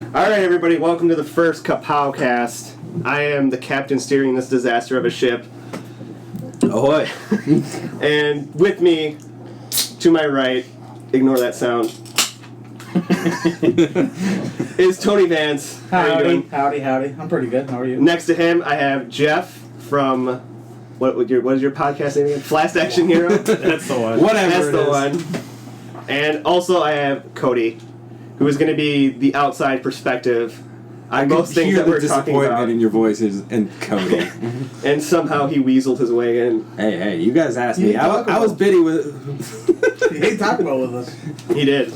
Alright, everybody, welcome to the first KAPOWcast. I am the captain steering this disaster of a ship. Ahoy. And with me, to my right, ignore that sound, is Tony Vance. How are you doing? Howdy. I'm pretty good. How are you? Next to him, I have Jeff from... What is your podcast name again? Fast Action Hero? That's the one. That's the one. And also I have Cody, who is going to be the outside perspective on most things that we're talking about. Disappointment in your voice and Cody. And somehow he weaseled his way in. Hey, you guys asked me. I was bitty with... He ain't talking about with us. He did.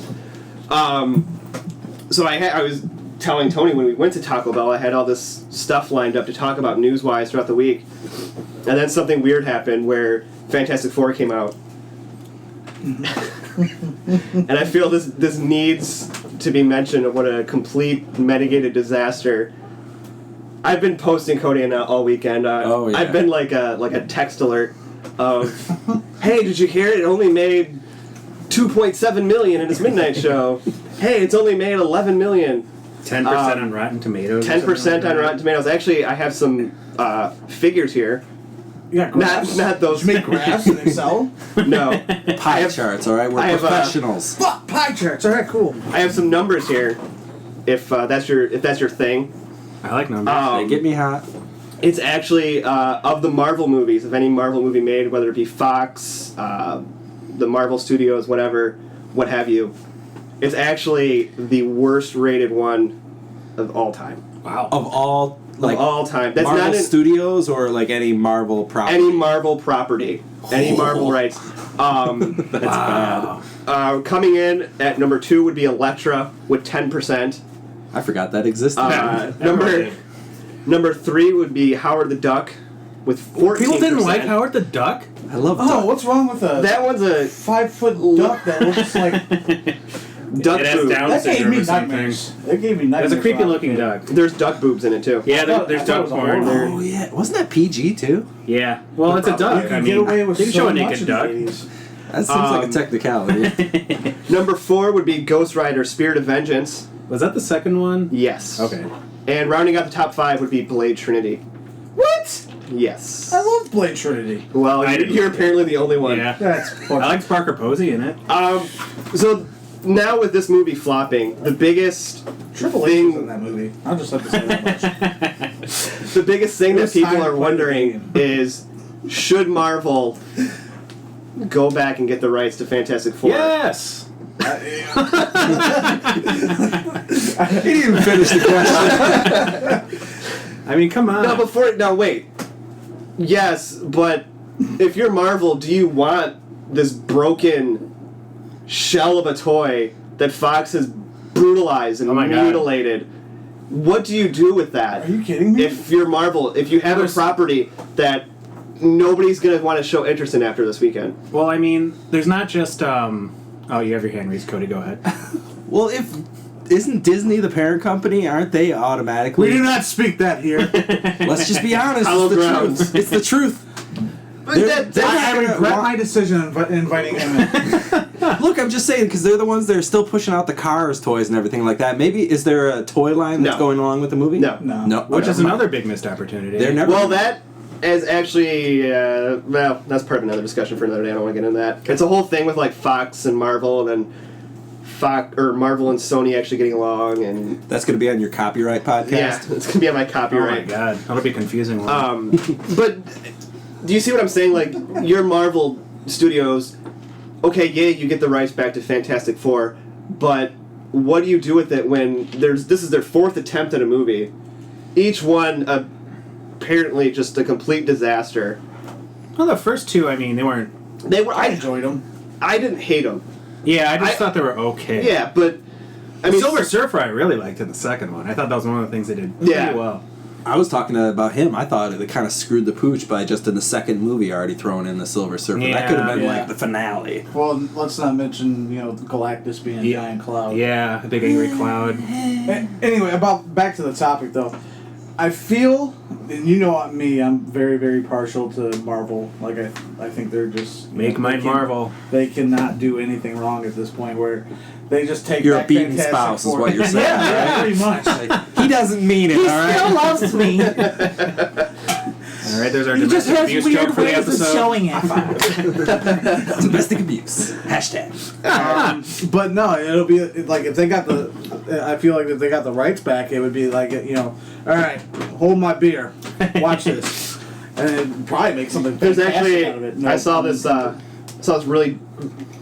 So I was telling Tony when we went to Taco Bell, I had all this stuff lined up to talk about news-wise throughout the week. And then something weird happened where Fantastic Four came out. And I feel this needs to be mentioned of what a complete mitigated disaster. I've been posting Cody and all weekend. I've been like a text alert of, hey, did you hear it? It only made $2.7 million in its midnight show. Hey, it's only made $11 million. 10% on Rotten Tomatoes. 10% on Rotten Tomatoes. Actually, I have some figures here. You got graphs? Not those. Did you make graphs in Excel? No. Pie charts, all right? We're professionals. Fuck, pie charts. All right, cool. I have some numbers here. If that's your thing. I like numbers. They get me hot. It's actually of the Marvel movies, of any Marvel movie made, whether it be Fox, the Marvel Studios, whatever, what have you. It's actually the worst rated one of all time. Wow. Of all time. That's Marvel not Studios or like any Marvel property? Any Marvel property. Any Marvel rights. That's bad. Coming in at number 2 would be Elektra with 10%. I forgot that existed. Number 3 would be Howard the Duck with 14%. People didn't like Howard the Duck? I love Oh, Duck. what's wrong with That one's a 5-foot duck that looks like duck boob. that gave me nightmares. That gave me nightmares. That's a creepy looking duck. There's duck boobs in it too. Yeah, there's duck porn. Oh, yeah. Wasn't that PG, too? Yeah. Well, it's a duck. You can get away with you can so show a much naked in duck. the 80s. That seems like a technicality. Number 4 would be Ghost Rider: Spirit of Vengeance. Was that the second one? Yes. Okay. And rounding out the top 5 would be Blade Trinity. What? Yes. I love Blade Trinity. Well, you're apparently the only one. Yeah. That's I fucking... like Parker Posey in it. So now with this movie flopping, the biggest Triple H was in that movie. I'll just have to say that much. the biggest thing that It's time people to are play the wondering game. is, should Marvel go back and get the rights to Fantastic Four? Yes! He didn't even finish the question. I mean, come on. No, wait. Yes, but if you're Marvel, do you want this broken shell of a toy that Fox has brutalized and Oh my God. mutilated? What do you do with that? Are you kidding me? If you're Marvel, if you have a property that nobody's going to want to show interest in after this weekend. Well, I mean, there's not just, Oh, you have your hand raised, Cody. Go ahead. Well, isn't Disney the parent company? Aren't they automatically... We do not speak that here. Let's just be honest. Hollow It's the grounds. truth. It's the truth. I regret my decision in inviting him in. Look, I'm just saying, because they're the ones that are still pushing out the Cars toys and everything like that. Maybe, is there a toy line that's No. going along with the movie? No. Which is another big missed opportunity. They're never... Well, that is actually, well, that's part of another discussion for another day. I don't want to get into that. It's a whole thing with, like, Fox and Marvel, and then Marvel and Sony actually getting along, and... That's going to be on your copyright podcast? Yeah, it's going to be on my Oh copyright. my god. That'll be a confusing one. But do you see what I'm saying? Like, your Marvel Studios, okay, yeah, you get the rights back to Fantastic Four, but what do you do with it when this is their 4th attempt at a movie? Each one apparently just a complete disaster. Well, the first two, I mean, they weren't... I enjoyed them. I didn't hate them. Yeah, I just thought they were okay. Yeah, but... I mean, Silver Surfer I really liked in the second one. I thought that was one of the things they did pretty well. I was talking about him. I thought they kind of screwed the pooch by just in the second movie already throwing in the Silver Surfer. Yeah, that could have been yeah. like the finale. Well, let's not mention, Galactus being a giant cloud. Yeah, a big angry cloud. Anyway, back to the topic, though. I feel, and you know me, I'm very, very partial to Marvel. Like, I think they're just... Make mine Marvel. They cannot do anything wrong at this point where they just take You're back a beaten Fantastic spouse Four. is what you're saying. Yeah, pretty much. Like, he doesn't mean it, He all right? still loves me. All right, there's our He just domestic has abuse weird joke for the ways of episode. showing it. Domestic abuse. Hashtag. But no, it'll be like if they got the... I feel like if they got the rights back, it would be like, all right, hold my beer. Watch this. And it'd probably make something There's fantastic actually, out of it. No, I saw this really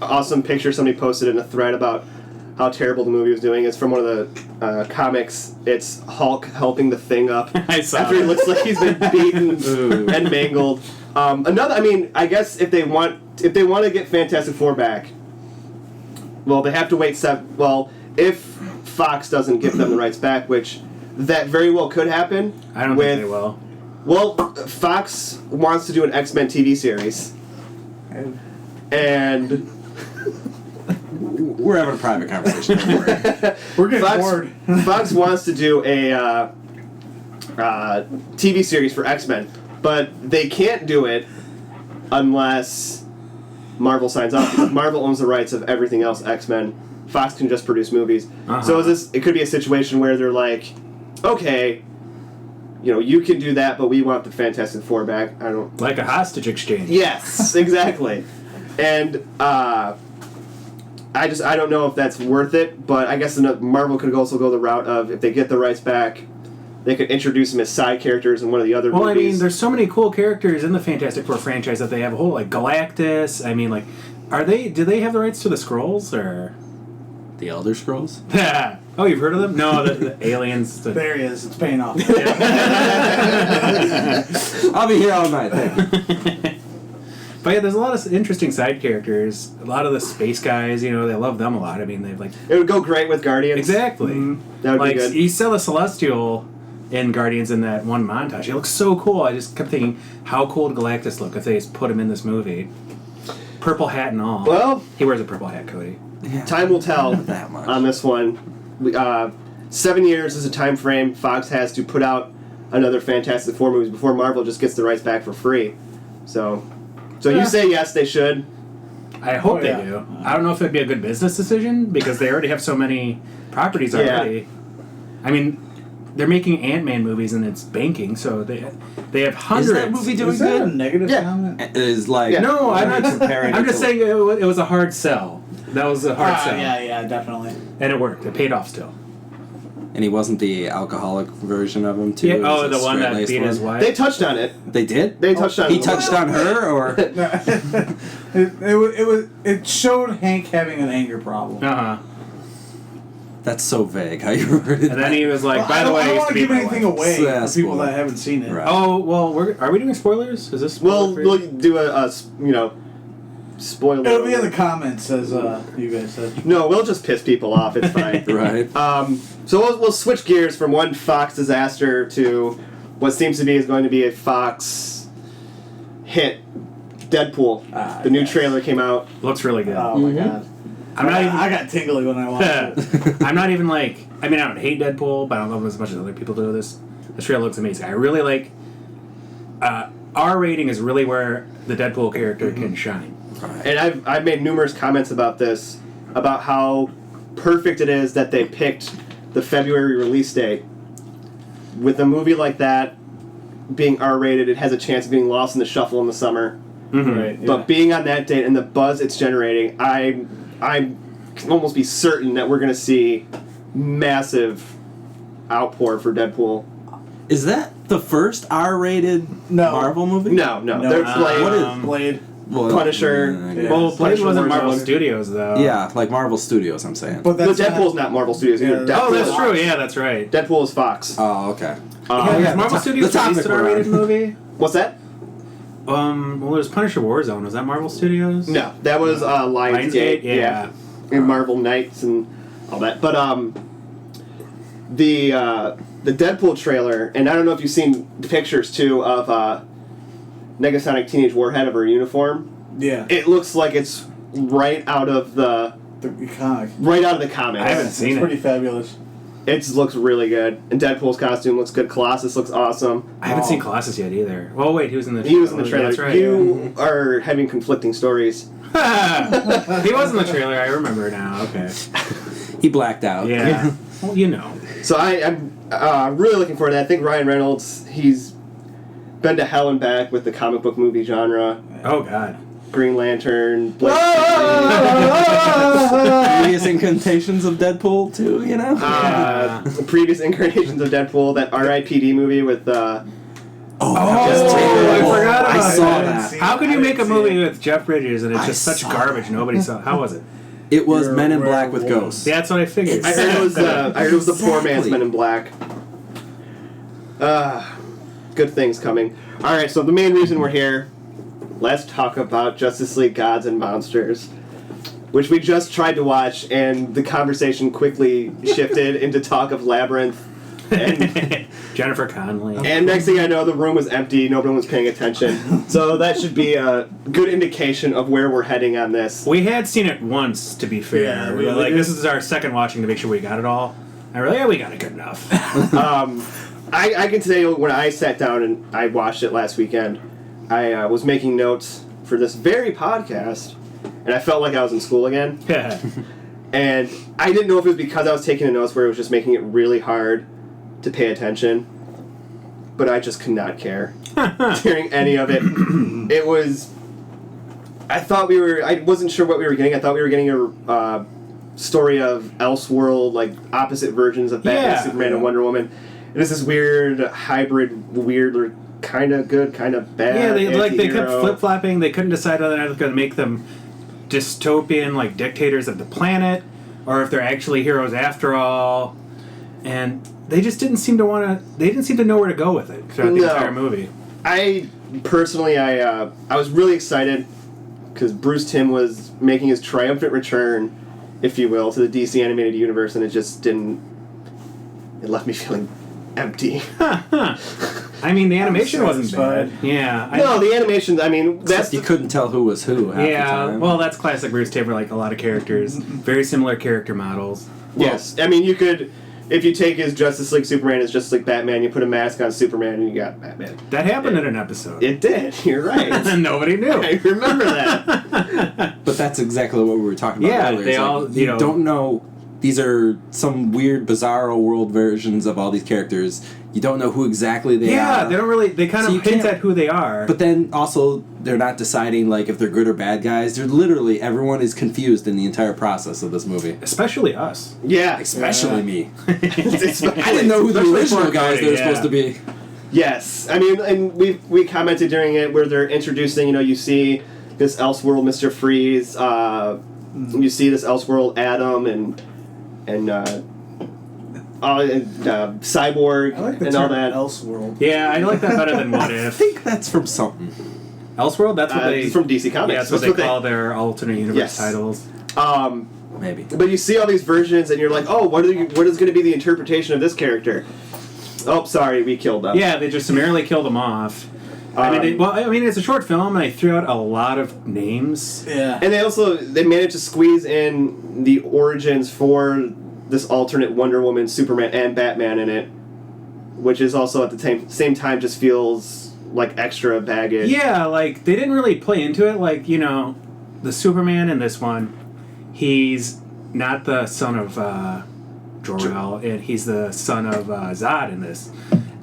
awesome picture somebody posted in a thread about how terrible the movie was doing. It's from one of the comics. It's Hulk helping the Thing up I saw after he that. looks like he's been beaten and mangled. I guess if they want to get Fantastic Four back, well, they have to wait if Fox doesn't give them the rights back, which that very well could happen. I don't think they will. Well, Fox wants to do an X-Men TV series, and We're having a private conversation. Don't worry. We're getting bored. Fox wants to do a TV series for X-Men, but they can't do it unless Marvel signs off, because Marvel owns the rights of everything else X-Men. Fox can just produce movies. Uh-huh. So it could be a situation where they're like, okay, you can do that, but we want the Fantastic Four back. I don't... Like a hostage exchange. Yes, exactly. And I don't know if that's worth it, but I guess Marvel could also go the route of, if they get the rights back, they could introduce them as side characters in one of the other movies. Well, I mean, there's so many cool characters in the Fantastic Four franchise that they have a whole, like, Galactus. I mean, like, do they have the rights to the Skrulls, or... The Elder Scrolls? Oh, you've heard of them? No, the aliens. There he is. It's paying off. I'll be here all night. Thank you. But yeah, there's a lot of interesting side characters. A lot of the space guys, they love them a lot. I mean, they've, like... It would go great with Guardians. Exactly. Mm-hmm. That would like, be good. you saw the Celestial in Guardians in that one montage. He looks so cool. I just kept thinking, how cool would Galactus look if they just put him in this movie? Purple hat and all. Well... He wears a purple hat, Cody. Yeah. Time will tell That much. on this one. 7 years is a time frame Fox has to put out another Fantastic Four movies before Marvel just gets the rights back for free. So you say yes, they should. I hope they do. I don't know if it'd be a good business decision because they already have so many properties already. I mean, they're making Ant-Man movies and it's banking, so they have hundreds. Is that movie doing Is that good? a negative Yeah. comment? It is like... Yeah. No, I'm not comparing I'm it just to- saying it was a hard sell. That was a hard sell. Yeah, definitely. And it worked. It paid off still. And he wasn't the alcoholic version of him, too? Yeah, It was a the one that straight-laced beat his one? wife. They touched on it. They did? They touched on He it. touched on her, or... It showed Hank having an anger problem. Uh-huh. That's so vague how you worded And then he was like, by the way, I I don't used want to to be give my anything wife. away Yeah, for people spoiler. that haven't seen it. Right. Oh, well, are we doing spoilers? Is this spoiler free? We'll do a spoiler. It'll be in the comments, as you guys said. No, we'll just piss people off. It's fine. Right. So we'll switch gears from one Fox disaster to what seems to be is going to be a Fox hit, Deadpool. The new trailer came out. Looks really good. Oh my god. I got tingly when I watched it. I'm not even like... I mean, I don't hate Deadpool, but I don't love him as much as other people do. This trailer looks amazing. I really like... R rating is really where the Deadpool character can shine. And I've made numerous comments about this, about how perfect it is that they picked the February release date. With a movie like that being R-rated, it has a chance of being lost in the shuffle in the summer. Mm-hmm. Right, yeah. But being on that date and the buzz it's generating, I can almost be certain that we're going to see massive outpour for Deadpool. Is that the first R-rated Marvel movie? No. There's Blade. What is Blade? Well, Punisher. I guess. Well, Blade Punisher wasn't Warzone. Marvel Studios, though. Yeah, like Marvel Studios, I'm saying. But No, that's Deadpool's not Marvel Studios either. Yeah, Oh, Deadpool- that's true. Yeah, that's right. Deadpool is Fox. Oh, okay. Has Marvel Studios the topic released an we're R-rated on. movie? What's that? Well, there's Punisher Warzone. Was that Marvel Studios? No, that was Lionsgate. Yeah. And Marvel Knights and all that. But the Deadpool trailer, and I don't know if you've seen the pictures too of Negasonic Teenage Warhead of her uniform. Yeah. It looks like it's right out of the The comic. comics. I haven't seen It's it. pretty fabulous. It looks really good. And Deadpool's costume looks good. Colossus looks awesome. I haven't seen Colossus yet either. Well, wait, he was in the trailer. He was in the trailer. That's right. You are having conflicting stories. He was in the trailer. I remember now. Okay. He blacked out. Yeah. Well, you know. So I'm really looking forward to that. I think Ryan Reynolds, he's been to hell and back with the comic book movie genre. Oh, God. Green Lantern, Previous incarnations of Deadpool too, you know. Previous incarnations of Deadpool, that R.I.P.D. movie with. I forgot about I saw that. How could you make a movie with Jeff Bridges and it's just such garbage? Nobody saw. How was it? It was Men in Black with ghosts. Yeah, that's what I figured. I heard it was the poor man's Men in Black. Good things coming. All right, so the main reason we're here. Let's talk about Justice League Gods and Monsters, which we just tried to watch, and the conversation quickly shifted into talk of Labyrinth. And Jennifer Connelly. And next thing I know, the room was empty. Nobody was paying attention. So that should be a good indication of where we're heading on this. We had seen it once, to be fair. Yeah, We were this is our second watching to make sure we got it all. And we're like, yeah, we got it good enough. I can tell you when I sat down and I watched it last weekend, I was making notes for this very podcast, and I felt like I was in school again. And I didn't know if it was because I was taking the notes where it was just making it really hard to pay attention, but I just could not care during any of it. It was... I wasn't sure what we were getting. I thought we were getting a story of Elseworld, like opposite versions of Batman, Superman, and Wonder Woman. And it's this weird hybrid, weird, kind of good, kind of bad. Yeah, they kept flip-flopping. They couldn't decide whether they're going to make them dystopian, like dictators of the planet, or if they're actually heroes after all. And they just didn't seem to want to. They didn't seem to know where to go with it throughout the entire movie. I personally, I was really excited because Bruce Timm was making his triumphant return, if you will, to the DC animated universe, and it just didn't. It left me feeling empty. I mean, the animation wasn't bad. Yeah. The animations. I mean, you couldn't tell who was who. Half the time. Well, that's classic Bruce Timm. Like a lot of characters, very similar character models. Yes, I mean you could. If you take his Justice League Superman as Justice League Batman, you put a mask on Superman and you got Batman. That happened in an episode. It did. You're right. Nobody knew. I remember that. But that's exactly what we were talking about earlier. They all, don't know. These are some weird, bizarro world versions of all these characters. You don't know who exactly they are. Yeah, they don't really. They kind of hint at who they are. But then also, they're not deciding like if they're good or bad guys. They're literally everyone is confused in the entire process of this movie. Especially us. Yeah, especially me. I didn't know who the original guys they were supposed to be. Yes, I mean, and we commented during it where they're introducing. You see this Elseworld Mr. Freeze. You see this Elseworld Adam and Cyborg and all that. Elseworld. Yeah, I like that better than What If. I think that's from something. Elseworld? That's what it's from DC Comics. Yeah, that's what they call their alternate universe titles. Maybe. But you see all these versions and you're like, oh, what is going to be the interpretation of this character? Oh, sorry, we killed them. Yeah, they just summarily killed them off. I mean, it's a short film, and they threw out a lot of names. Yeah. And they managed to squeeze in the origins for this alternate Wonder Woman, Superman, and Batman in it, which is also at the same time just feels like extra baggage. Yeah, like, they didn't really play into it. Like, the Superman in this one, he's not the son of Jor-El, and he's the son of Zod in this.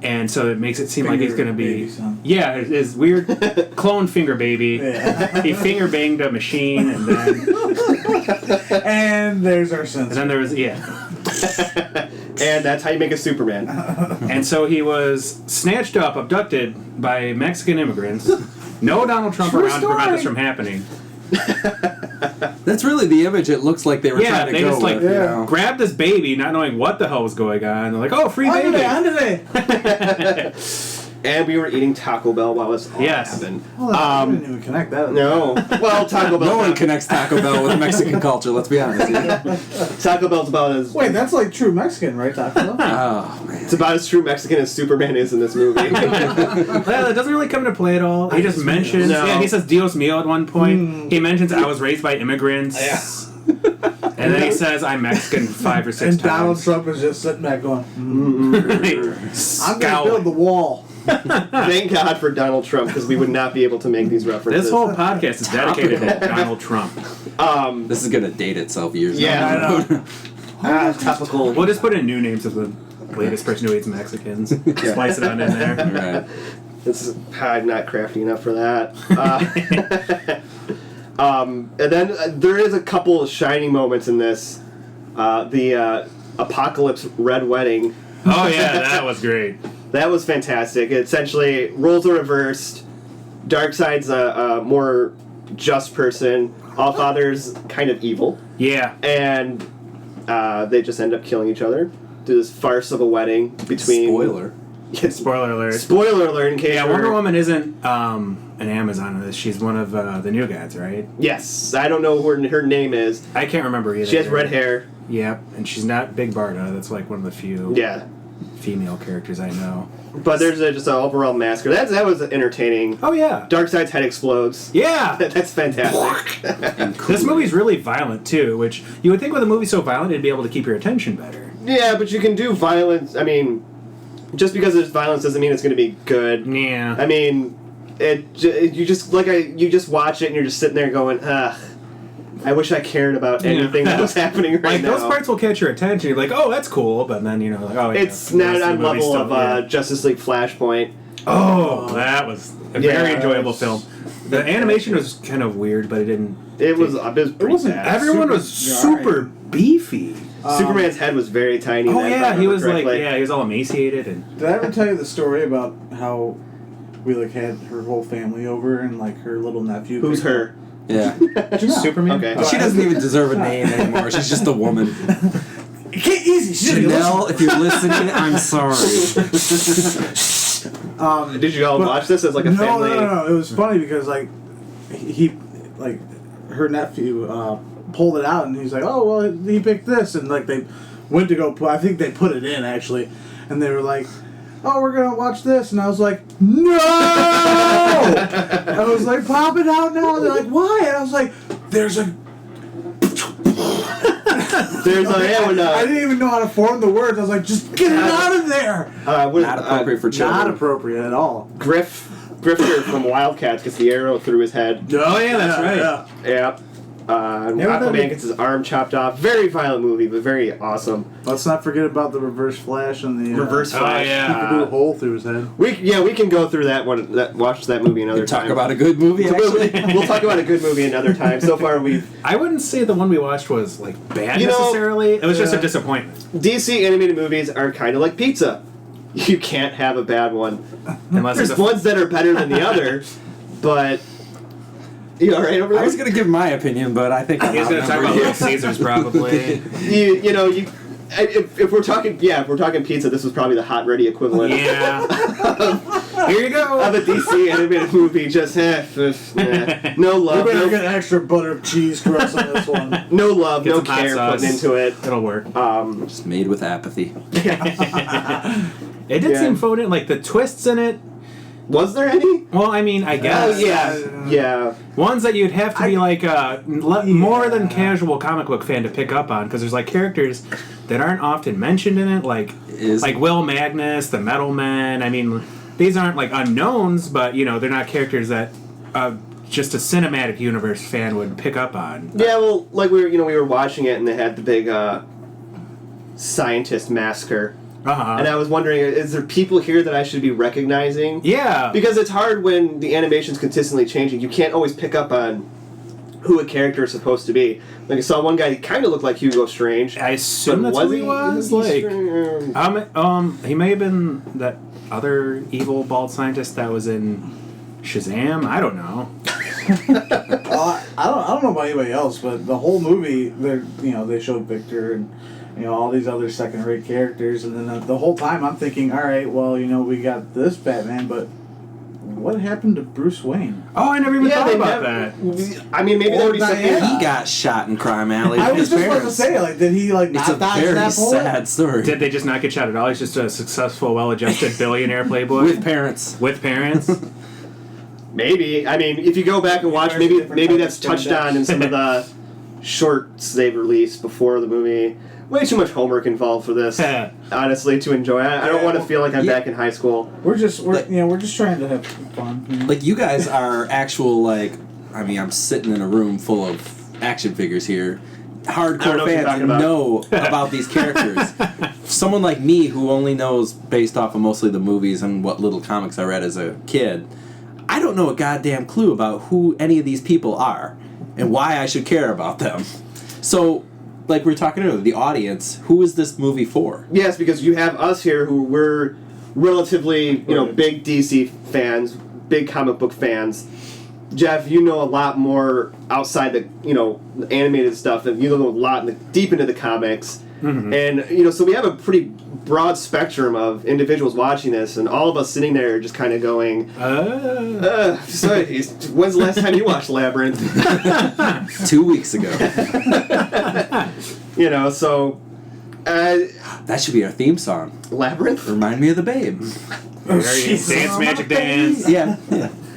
And so it makes it seem like he's going to be... Yeah, his weird clone finger baby. Yeah. He finger banged a machine, and then... And there's our sense. And then there was... Yeah. And that's how you make a Superman. And so he was snatched up, abducted by Mexican immigrants. No Donald Trump around to prevent this from happening. That's really the image it looks like they were trying to go just with. Grabbed this baby, not knowing what the hell was going on. They're like, oh, free baby. And we were eating Taco Bell while this all happened. Well, I didn't even connect that. No. Well, Taco Bell... No one connects Taco Bell with Mexican culture, let's be honest. Taco Bell's about as... Wait, that's like true Mexican, right, Taco Bell? Oh, man. It's about as true Mexican as Superman is in this movie. Well, it doesn't really come into play at all. He just mentions... No. Yeah, he says Dios mío at one point. He mentions I was raised by immigrants. Yeah. And then he says, "I'm Mexican 5 or 6 and times." Donald Trump is just sitting back going, I'm going to build the wall. Thank God for Donald Trump, because we would not be able to make these references. This whole podcast is dedicated to Donald Trump. This is gonna date itself years. Yeah, now. I know. Topical. We'll just put in new names of the latest person who eats Mexicans. Splice it on in there. Right. I'm not crafty enough for that. And then there is a couple of shining moments in this. The Apocalypse Red Wedding. Oh yeah, that was great. That was fantastic. Essentially, roles are reversed. Darkseid's a more just person. Allfather's kind of evil. Yeah. And they just end up killing each other through this farce of a wedding between... Spoiler. Spoiler alert. Spoiler alert in case Yeah, Wonder Woman isn't an Amazon in this. She's one of the new gods, right? Yes. I don't know what her name is. I can't remember either. She has red hair. Yep, and she's not Big Barda. That's like one of the few female characters I know. But there's just an overall massacre. That was entertaining. Oh, yeah. Darkseid's head explodes. Yeah! That's fantastic. This movie's really violent, too, which you would think with a movie so violent it'd be able to keep your attention better. Yeah, but you can do violence. I mean, just because there's violence doesn't mean it's going to be good. Yeah. I mean, you just watch it and you're just sitting there going, ugh. I wish I cared about anything that was happening right now. Those parts will catch your attention. You're like, oh, that's cool, but then, like, oh, yeah. It's not on level of Justice League Flashpoint. Oh, that was a very enjoyable film. The animation was kind of weird, but it didn't... It was pretty bad. Everyone was super beefy. Superman's head was very tiny. Oh, yeah, he was he was all emaciated. And did I ever tell you the story about how we had her whole family over and her little nephew? Who's her? Yeah. Superman? Okay. She doesn't even deserve a name anymore. She's just a woman. Easy. Chanel, if you're listening, I'm sorry. Did you all watch this as a family? No. It was funny because he her nephew pulled it out and he's like, oh well, he picked this, and they went to go put. I think they put it in actually, and they were like, oh, we're gonna watch this, and I was like, no! I was like, pop it out now. They're like, why? And I was like, there's a. I didn't even know how to form the words. I was like, just get it out of there. Not appropriate for children. Not appropriate at all. Grifter from Wildcats gets the arrow through his head. Oh yeah, that's right. Yeah. Aquaman gets his arm chopped off. Very violent movie, but very awesome. Let's not forget about the Reverse Flash and the Reverse Flash. Oh, yeah. He could do a hole through his head. We can go through that one. Watch that movie another time. Talk about a good movie. Actually, we'll talk about a good movie another time. So far, I wouldn't say the one we watched was bad necessarily. It was just a disappointment. DC animated movies are kind of like pizza. You can't have a bad one. Unless there's ones that are better than the other, but. You all right over there? I was going to give my opinion, but I think he's going to talk about Little Caesars probably. If we're talking pizza, this was probably the hot ready equivalent. Yeah. Here you go. Of a DC animated movie, just no love. We're gonna get extra butter cheese crust on this one. No love, no care put into it. It'll work. Just made with apathy. It did seem phoned in, the twists in it. Was there any? Well, I mean, I guess. Yeah. Ones that you'd have to be more than casual comic book fan to pick up on, because there's characters that aren't often mentioned in it, like Will Magnus, the Metal Men. I mean, these aren't unknowns, but they're not characters that just a cinematic universe fan would pick up on. Yeah, well, we were watching it and they had the big scientist massacre. Uh-huh. And I was wondering, is there people here that I should be recognizing? Yeah. Because it's hard when the animation's consistently changing. You can't always pick up on who a character is supposed to be. I saw one guy, he kind of looked like Hugo Strange. I assume that's who he was. He may have been that other evil bald scientist that was in Shazam. I don't know. I don't know about anybody else, but the whole movie, they showed Victor and all these other second-rate characters, and then the whole time I'm thinking, all right, well, we got this Batman, but what happened to Bruce Wayne? Oh, I never even thought about that. I mean, maybe that would be something. He got shot in Crime Alley. I was just about to say, did he not die? It's a very sad story. Did they just not get shot at all? He's just a successful, well-adjusted billionaire playboy with parents. Maybe. I mean, if you go back and watch, maybe that's touched on in some of the shorts they've released before the movie. Way too much homework involved for this, honestly, to enjoy. I don't want to feel like I'm back in high school. We're just trying to have fun. You know? Like, you guys are actual, like, I mean, I'm sitting in a room full of action figures here. Hardcore fans know about these characters. Someone like me who only knows based off of mostly the movies and what little comics I read as a kid, I don't know a goddamn clue about who any of these people are and why I should care about them. So, like we were talking earlier, the audience, who is this movie for? Yes, because you have us here who were relatively, big DC fans, big comic book fans. Jeff, you know a lot more outside the, the animated stuff, and you know a lot deep into the comics. Mm-hmm. And, so we have a pretty broad spectrum of individuals watching this, and all of us sitting there just kind of going, so when's the last time you watched Labyrinth? 2 weeks ago. So... that should be our theme song. Labyrinth? Remind me of the Babe. Dance Magic Dance. Yeah.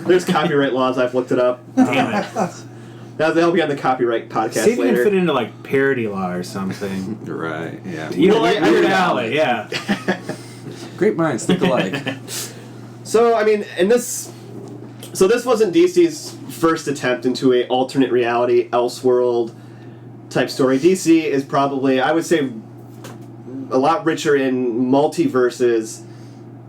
There's copyright laws. I've looked it up. Damn it. That'll be on the copyright podcast See if later. you can fit into like parody law or something. Right, yeah. Weird Alley, yeah. Great minds think alike. So, I mean, this wasn't DC's first attempt into a alternate reality, Elseworld type story. DC is probably, I would say, a lot richer in multiverses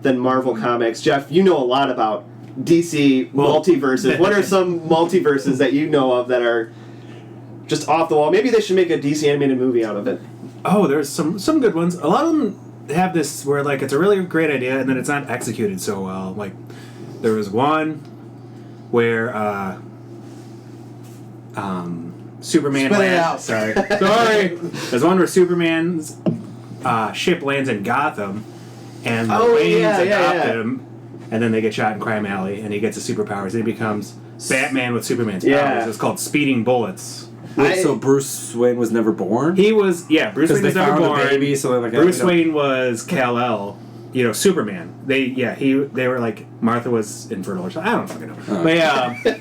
than Marvel Comics. Jeff, you know a lot about DC multiverses. What are some multiverses that you know of that are just off the wall? Maybe they should make a DC animated movie out of it. Oh, there's some good ones. A lot of them have this where like it's a really great idea and then it's not executed so well. Like there was one where Superman Spit it lands. out. Sorry. There's one where Superman's ship lands in Gotham and the Waynes adopt him. And then they get shot in Crime Alley, and he gets his superpowers. And he becomes Batman with Superman's powers. It's called Speeding Bullets. Wait, so Bruce Wayne was never born? He was, Bruce Wayne was never born. A baby, so like Bruce Wayne was Kal-El, Superman. They were like, Martha was infertile or something. I don't fucking know. Oh. But yeah.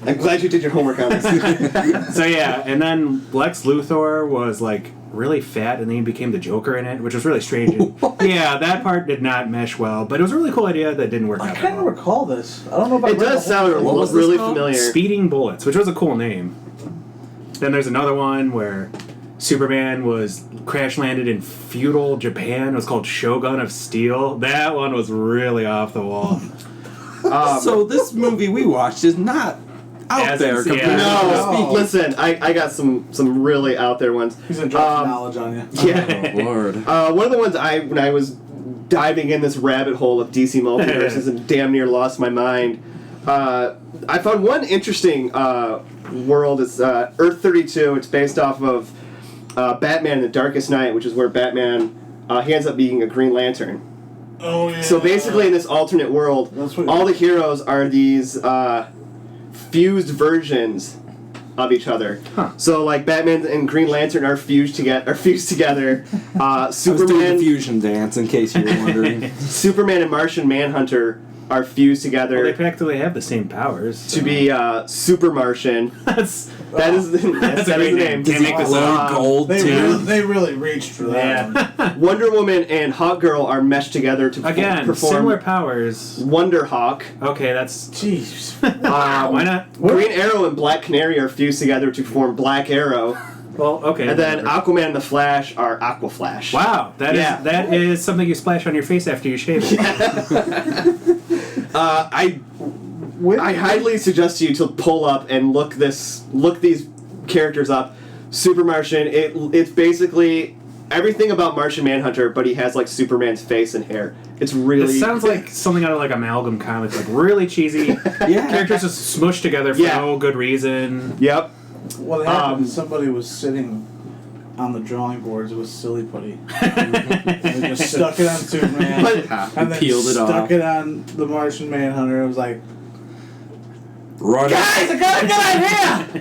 I'm glad you did your homework on this. So yeah, and then Lex Luthor was like really fat, and then he became the Joker in it, which was really strange. Yeah, that part did not mesh well, but it was a really cool idea that didn't work out. I kind of recall this. I don't know if I it does sound really familiar. Speeding Bullets, which was a cool name. Then there's another one where Superman was crash landed in feudal Japan. It was called Shogun of Steel. That one was really off the wall. So this movie we watched is not out there compared No, listen, I got some really out there ones. He's gonna drop some knowledge on you. Yeah. Oh, Lord. One of the ones when I was diving in this rabbit hole of DC multiverses and damn near lost my mind, I found one interesting world. It's Earth 32. It's based off of Batman and the Darkest Night, which is where Batman he ends up being a Green Lantern. Oh, yeah. So basically in this alternate world, all the heroes are these fused versions of each other. Huh. So like Batman and Green Lantern are fused together. Superman, I was doing the fusion dance in case you were wondering. Superman and Martian Manhunter are fused together. Well, they practically have the same powers to be Super Martian. That is the name. Can't make this up. Gold they really reached for that. Yeah. Wonder Woman and Hawk Girl are meshed together to perform similar powers. Wonder Hawk. Okay, that's Jeez. why not? Green Arrow and Black Canary are fused together to form Black Arrow. Well, okay. And then Aquaman and the Flash are Aqua Flash. Wow, that is something you splash on your face after you shave it. I highly suggest you to pull up and look these characters up. Super Martian. It's basically everything about Martian Manhunter, but he has like Superman's face and hair. It's really. It sounds like something out of like Amalgam Comics, like really cheesy. Characters just smushed together for no good reason. Yep. What happened? Somebody was sitting on the drawing boards with silly putty. They just stuck it on Superman, and then peeled it off. Stuck it on the Martian Manhunter. It was like, run. guys, I got a good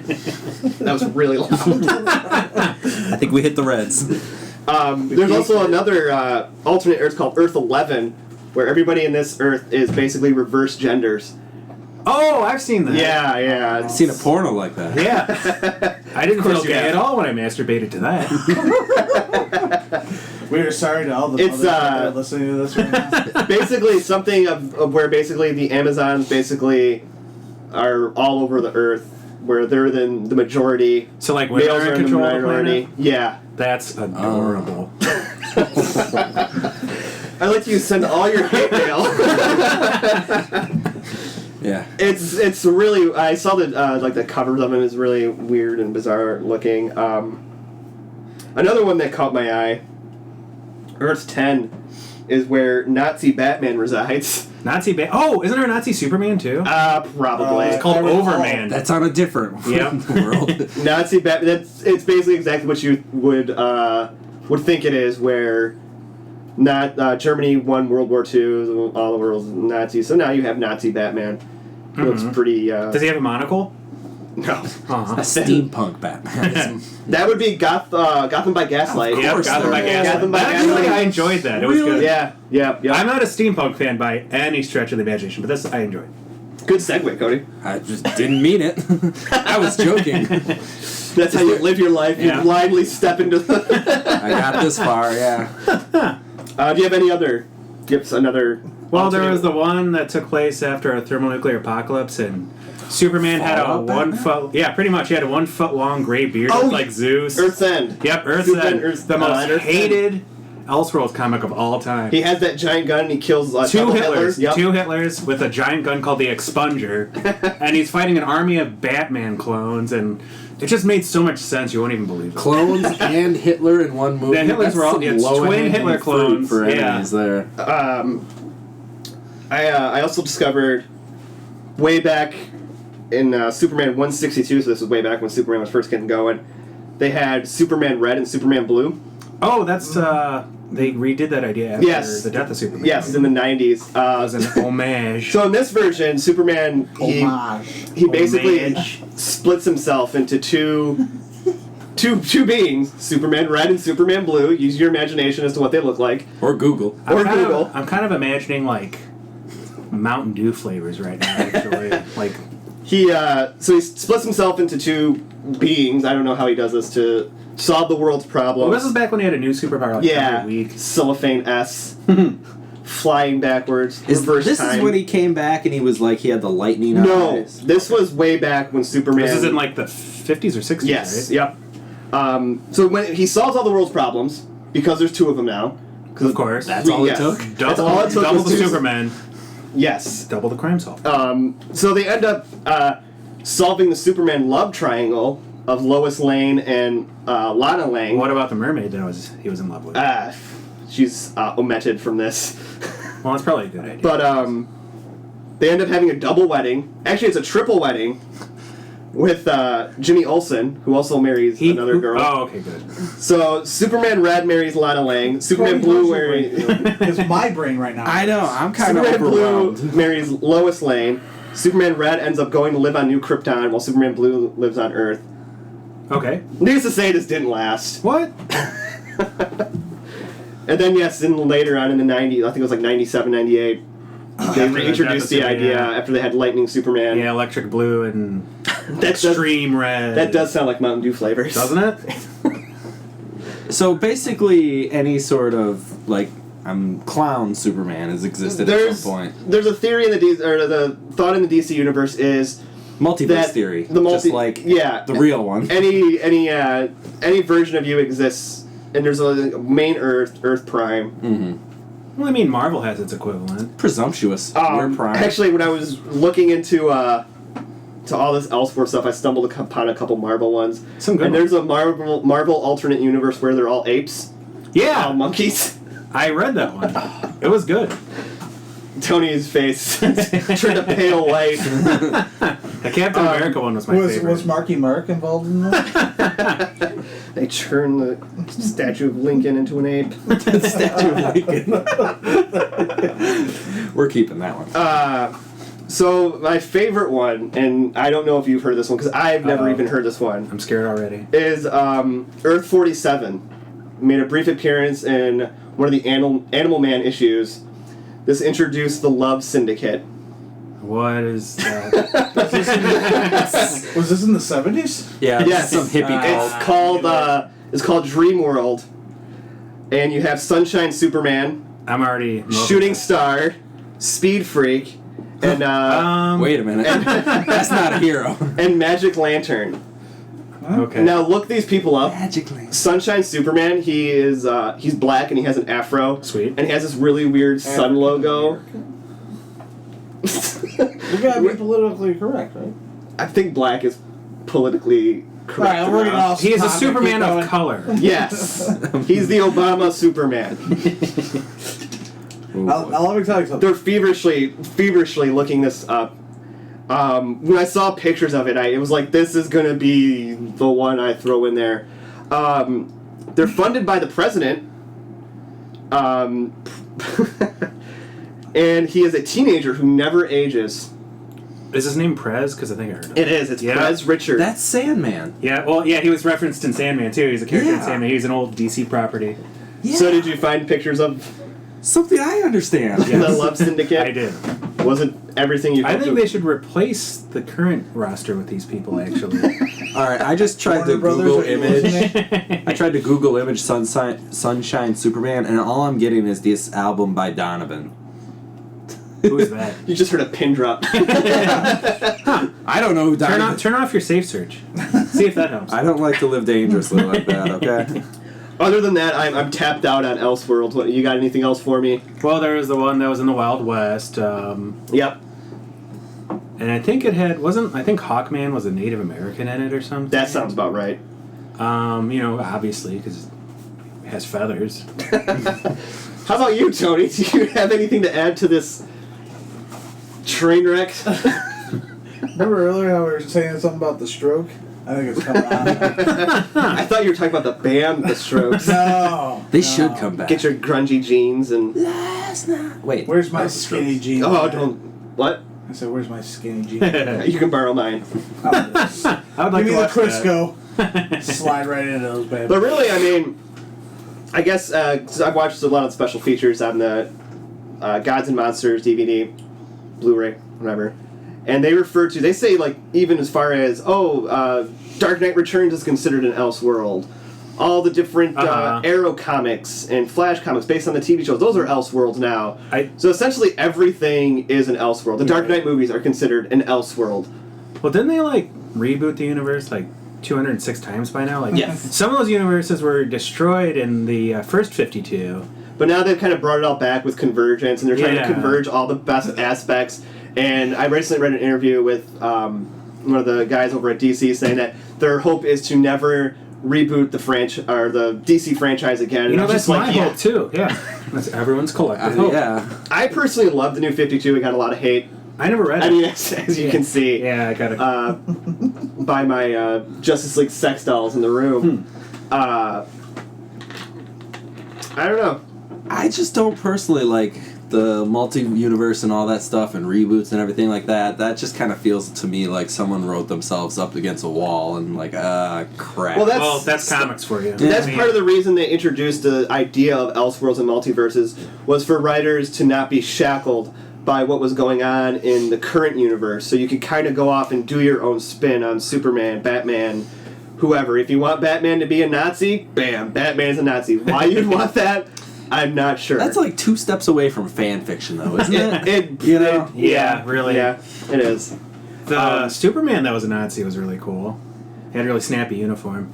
idea. That was really loud. I think we hit the reds. There's also another alternate Earth called Earth 11, where everybody in this Earth is basically reverse genders. Oh, I've seen that. Yeah. I've seen a porno like that. Yeah. I didn't feel gay at all when I masturbated to that. We are sorry to all the mothers that are listening to this right now. Basically, something of where basically the Amazons basically are all over the earth, where they're the majority. So like women are in control of the planet? Yeah. That's adorable. I'd like you to send all your hate mail. Yeah. It's really. I saw the covers of it is really weird and bizarre looking. Another one that caught my eye, Earth 10, is where Nazi Batman resides. Nazi Oh, isn't there a Nazi Superman too? Probably. It's called Overman. That's on a different world. Nazi Batman. It's basically exactly what you would think it is, where Germany won World War II, all the world's Nazis. So now you have Nazi Batman. He looks pretty. Does he have a monocle? No. Uh-huh. A steampunk Batman. That would be Gotham by Gaslight. Yeah, Gotham by Gaslight. Gotham by Actually, Gaslight. I enjoyed that. It was good. Yeah. I'm not a steampunk fan by any stretch of the imagination, but this I enjoyed. Good segue, Cody. I just didn't mean it. I was joking. That's how you live your life. You blindly step into the... I got this far, yeah. Do you have any other... Gives another... Well, there was the one that took place after a thermonuclear apocalypse, and Superman had a 1 foot... Yeah, pretty much. He had a 1 foot long gray beard like Zeus. Earth's End. Yep, Earth's End. The most hated Elseworlds comic of all time. He has that giant gun and he kills two Hitlers. Yep. Two Hitlers with a giant gun called the Expunger. And he's fighting an army of Batman clones, and it just made so much sense you won't even believe it. Clones and Hitler in one movie. The Hitlers were all twin Hitler clones. For enemies there. I also discovered way back in Superman 162, so this was way back when Superman was first getting going, they had Superman Red and Superman Blue. Oh, that's... they redid that idea after the death of Superman. Yes, in the 90s. It was an homage. So in this version, Superman, he basically splits himself into two beings, Superman Red and Superman Blue. Use your imagination as to what they look like. Or Google. I'm kind of imagining, like, Mountain Dew flavors right now, actually. Like... So he splits himself into two beings. I don't know how he does this to solve the world's problems. Well, this is back when he had a new superpower every week. Cellophane S. Flying backwards. This is when he came back and he was like, he had the lightning eyes. This was way back when Superman... This is in like the 50s or 60s, yes, right? Yep. So when he solves all the world's problems, because there's two of them now. Of course. That's all it took? That's all it took. Double the Superman. Yes. Double the crime solved. So they end up solving the Superman love triangle of Lois Lane and Lana Lang. What about the mermaid that he was in love with? She's omitted from this. Well, that's probably a good idea. But they end up having a double wedding. Actually, it's a triple wedding with Jimmy Olsen, who also marries another girl. Oh, okay, good. So Superman Red marries Lana Lang. Superman Blue marries... It's my brain right now. I know, I'm kind of Superman overwhelmed. Blue marries Lois Lane. Superman Red ends up going to live on New Krypton, while Superman Blue lives on Earth. Okay. Needless to say, this didn't last. What? And then, yes, then later on in the 90s, I think it was like 97, 98, they reintroduced the idea after they had Lightning Superman. Yeah, Electric Blue and Extreme Red. That does sound like Mountain Dew flavors. Doesn't it? So basically, any sort of, like, clown Superman has existed at some point. There's a theory in the thought in the DC universe is... Multiverse theory. Just like the real one. Any version of you exists, and there's a main Earth Prime. Mm-hmm. Well, I mean, Marvel has its equivalent. Presumptuous. We're Prime. Actually, when I was looking into to all this Elseworld stuff, I stumbled upon a couple Marvel ones. There's a Marvel alternate universe where they're all apes. Yeah. All monkeys. I read that one. It was good. Tony's face turned a pale white. The Captain America one was my favorite. Was Marky Mark involved in that? They turned the statue of Lincoln into an ape. The statue of Lincoln. We're keeping that one. So my favorite one, and I don't know if you've heard this one because I've never even heard this one. I'm scared already. Is Earth 47 made a brief appearance in one of the Animal Man issues. This introduced the Love Syndicate. What is that? Was this in the 70s? Yeah, Yes. some hippie It's called Dream World, and you have Sunshine Superman, I'm already... Shooting Star, Speed Freak, and Wait a minute. That's not a hero. and Magic Lantern. Okay. Now look these people up. Magically. Sunshine Superman, he's black and he has an afro. Sweet. And he has this really weird sun logo. You gotta be politically correct, right? I think black is politically correct. Alright, we're gonna He is a Superman of color. Yes. He's the Obama Superman. Let me tell you something. They're feverishly looking this up. When I saw pictures of it, it was like, this is gonna be the one I throw in there. They're funded by the president. And he is a teenager who never ages. Is his name Prez? Because I think I heard it. It is. It's Prez Richard. That's Sandman. Yeah, well, yeah, he was referenced in Sandman, too. He's a character in Yeah. Sandman. He's an old DC property. Yeah. So did you find pictures of Something I understand. Yeah. the Love Syndicate? I did. Was it everything you I hoped think it- they should replace the current roster with these people, actually. All right, I just tried to Warner Brothers, Google are you image. listening? I tried to Google image Sunshine Superman, and all I'm getting is this album by Donovan. Who is that? You just heard a pin drop. I don't know who Donovan. Turn off your safe search. See if that helps. I don't like to live dangerously like that. Okay. Other than that, I'm tapped out on Elseworlds. What, you got anything else for me? Well, there was the one that was in the Wild West. Yep. And I think it had... I think Hawkman was a Native American in it or something. That sounds about right. Obviously, because it has feathers. How about you, Tony? Do you have anything to add to this train wreck? Remember earlier how we were saying something about the Stroke? I think it's coming on. I thought you were talking about the band, The Strokes. No. They should come back. Get your grungy jeans and... Last night. Wait. Where's my that's the skinny Strokes. jeans? Oh, at? don't... What? I said, where's my skinny jeans? You can borrow mine. I would like Give to me the watch that. Crisco. Slide right into those babies. But really, I mean... I guess, 'cause I've watched a lot of special features on the Gods and Monsters DVD, Blu-ray, whatever. And they refer to... They say, like, even as far as, Dark Knight Returns is considered an Elseworld. All the different Arrow comics and Flash comics based on the TV shows, those are Elseworlds now. So essentially everything is an Elseworld. The Dark Knight movies are considered an Elseworld. Well, didn't they, reboot the universe, 206 times by now? Yes. Some of those universes were destroyed in the first 52. But now they've kind of brought it all back with Convergence, and they're trying to Yeah. converge all the best aspects. And I recently read an interview with one of the guys over at DC saying that their hope is to never reboot the the DC franchise again. You know, And I'm that's just like, my hope, too. Yeah. That's everyone's collective hope. Yeah. I personally love the new 52. It got a lot of hate. I never read it. I mean, as you can see. Yeah, I got it. By my Justice League sex dolls in the room. I don't know. I just don't personally like the multi-universe and all that stuff and reboots and everything like that. That just kind of feels to me like someone wrote themselves up against a wall and crap. Well, that's comics for you. That's part of the reason they introduced the idea of Elseworlds and multiverses was for writers to not be shackled by what was going on in the current universe. So you could kind of go off and do your own spin on Superman, Batman, whoever. If you want Batman to be a Nazi, bam, Batman's a Nazi. Why you'd want that, I'm not sure. That's 2 steps away from fan fiction, though, isn't it? Yeah, really. Yeah, it is. The Superman that was a Nazi was really cool. He had a really snappy uniform.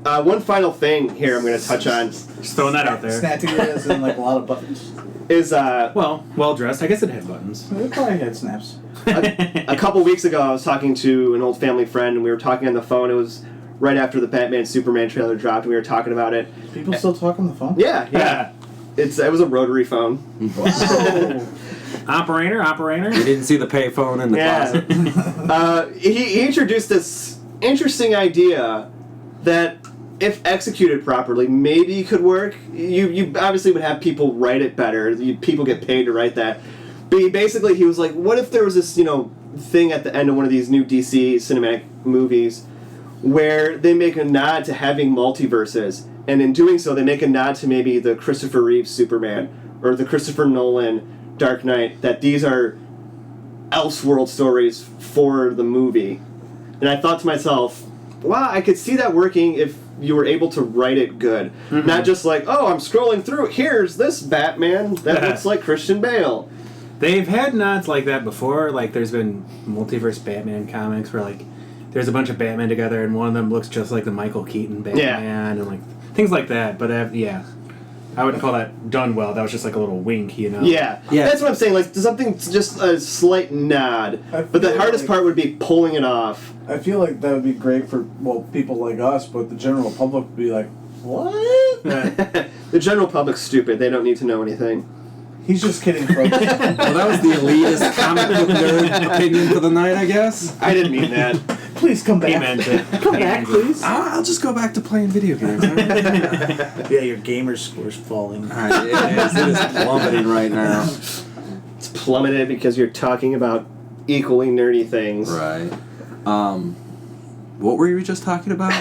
One final thing here I'm going to touch on Just throwing that out there. Snappy is in a lot of buttons. is Well dressed. I guess it had buttons. It probably had snaps. a couple weeks ago I was talking to an old family friend and we were talking on the phone. It was right after the Batman Superman trailer dropped and we were talking about it. People still talk on the phone? Yeah. It was a rotary phone. Wow. Operator. You didn't see the payphone in the closet. He introduced this interesting idea that if executed properly, maybe could work. You obviously would have people write it better. People get paid to write that. But he was like, what if there was this, thing at the end of one of these new DC cinematic movies where they make a nod to having multiverses, and in doing so, they make a nod to maybe the Christopher Reeve Superman or the Christopher Nolan Dark Knight, that these are Elseworld stories for the movie. And I thought to myself, wow, I could see that working if you were able to write it good. Mm-hmm. Not just like, oh, I'm scrolling through, here's this Batman that looks like Christian Bale. They've had nods like that before. Like, there's been multiverse Batman comics where, like, there's a bunch of Batman together and one of them looks just like the Michael Keaton Batman and, like, things like that. But, yeah. I wouldn't call that done well. That was just like a little wink, you know? Yeah. That's what I'm saying. Like, something, just a slight nod. But the hardest part would be pulling it off. I feel like that would be great for, people like us, but the general public would be like, what? The general public's stupid. They don't need to know anything. He's just kidding, folks. Well, that was the elitist comic book nerd opinion for the night, I guess. I didn't mean that. Please come back. He meant it. Come back, please. I'll just go back to playing video games. Yeah, your gamer score's falling. It is plummeting right now. It's plummeted because you're talking about equally nerdy things. Right. What were you just talking about?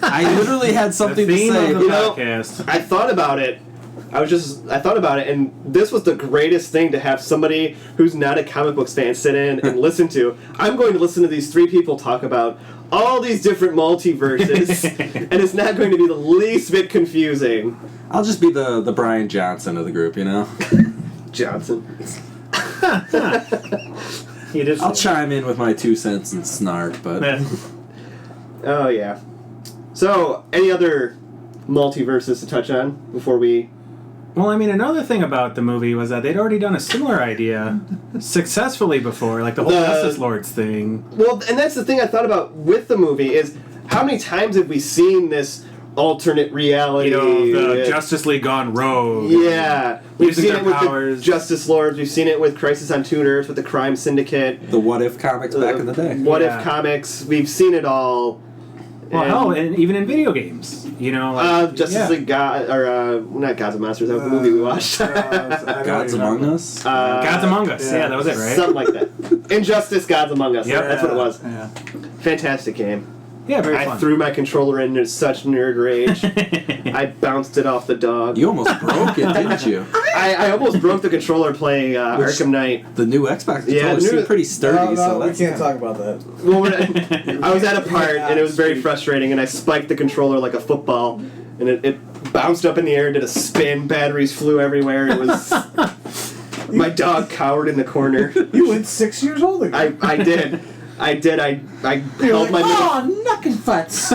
I literally had something to say. Of the podcast. I thought about it. I thought about it, and this was the greatest thing to have somebody who's not a comic books fan sit in and listen to. I'm going to listen to these three people talk about all these different multiverses, and it's not going to be the least bit confusing. I'll just be the Brian Johnson of the group, you know? Johnson. I'll chime in with my 2 cents and snark, but... Oh, yeah. So, any other multiverses to touch on before we... Well, I mean, another thing about the movie was that they'd already done a similar idea successfully before, like the whole Justice Lords thing. Well, and that's the thing I thought about with the movie is how many times have we seen this alternate reality? You know, the Justice League gone rogue. Yeah. We've seen it with powers. the Justice Lords. We've seen it with Crisis on Two Earths, with the Crime Syndicate. The What If comics back in the day. What If comics. We've seen it all. Well, hell, and even in video games, you know. Like, Justice League not Gods of Monsters. That was the movie we watched. Gods Among Us. Gods Among Us. Yeah, that was it, right? Something like that. Injustice, Gods Among Us. Yep. That's what it was. Yeah. Fantastic game. Yeah, very fun. I threw my controller in such nerd rage. I bounced it off the dog. You almost broke it, didn't you? I almost broke the controller playing Arkham Knight. The new Xbox controller seemed pretty sturdy. No, we can't talk about that. Well, I was at a part, and it was very frustrating, and I spiked the controller like a football, and it bounced up in the air, did a spin, batteries flew everywhere. It was... My dog cowered in the corner. You went 6 years old again. I did. I held my middle... knuckin' futz.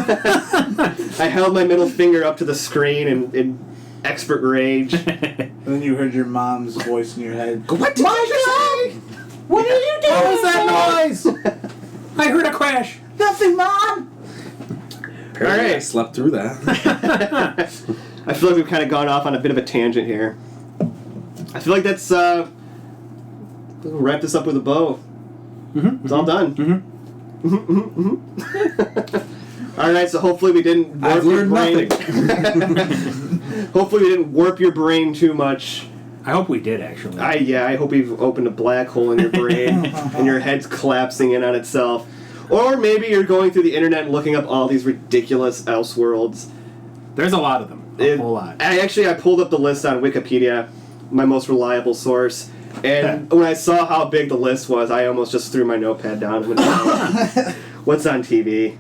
I held my middle finger up to the screen in expert rage. And then you heard your mom's voice in your head. What did you say? What are you doing? What was that noise? I heard a crash. Nothing, Mom. Apparently Alright. I slept through that. I feel like we've kind of gone off on a bit of a tangent here. I feel like that's we'll wrap this up with a bow. Mm-hmm. It's all done. Alright, so hopefully we didn't warp your brain. Hopefully we didn't warp your brain too much. I hope we did, actually. I hope we've opened a black hole in your brain and your head's collapsing in on itself. Or maybe you're going through the internet and looking up all these ridiculous Elseworlds. There's a lot of them. A whole lot. I pulled up the list on Wikipedia, my most reliable source. And when I saw how big the list was, I almost just threw my notepad down and went, what's on TV?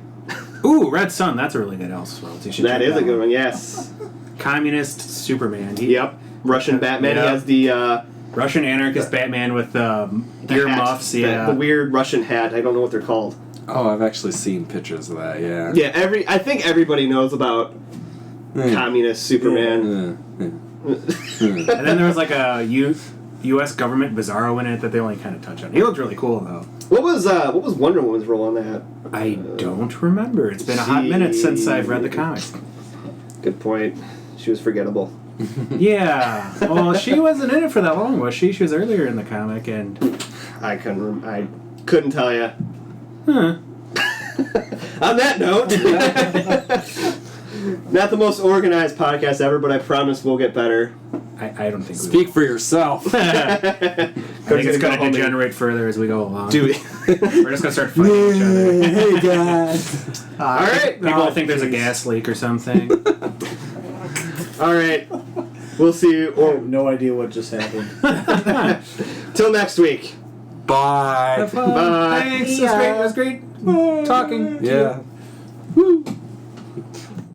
Ooh, Red Sun. That's a really good Elseworld. That is a good one, yes. Communist Superman. Yep. Russian Batman. Yeah. He has the... Russian anarchist Batman with earmuffs. Yeah. The weird Russian hat. I don't know what they're called. Oh, I've actually seen pictures of that, yeah. Yeah, I think everybody knows about Communist Superman. And then there was like a U.S. government Bizarro in it that they only kind of touch on. He looked really cool, though. What was Wonder Woman's role on that? I don't remember. It's been a hot minute since I've read the comic. Good point. She was forgettable. Yeah. Well, she wasn't in it for that long, was she? She was earlier in the comic, and... I couldn't tell you. Huh. On that note, not the most organized podcast ever, but I promise we'll get better. I don't think Speak for yourself. I think it's going to degenerate further as we go along. Dude. We're just going to start fighting each other. Hey, guys. All right. People think there's a gas leak or something. All right. We'll see you. I have no idea what just happened. Till next week. Bye. Have fun. Bye. Thanks. It was great. It was great talking. Yeah. Woo.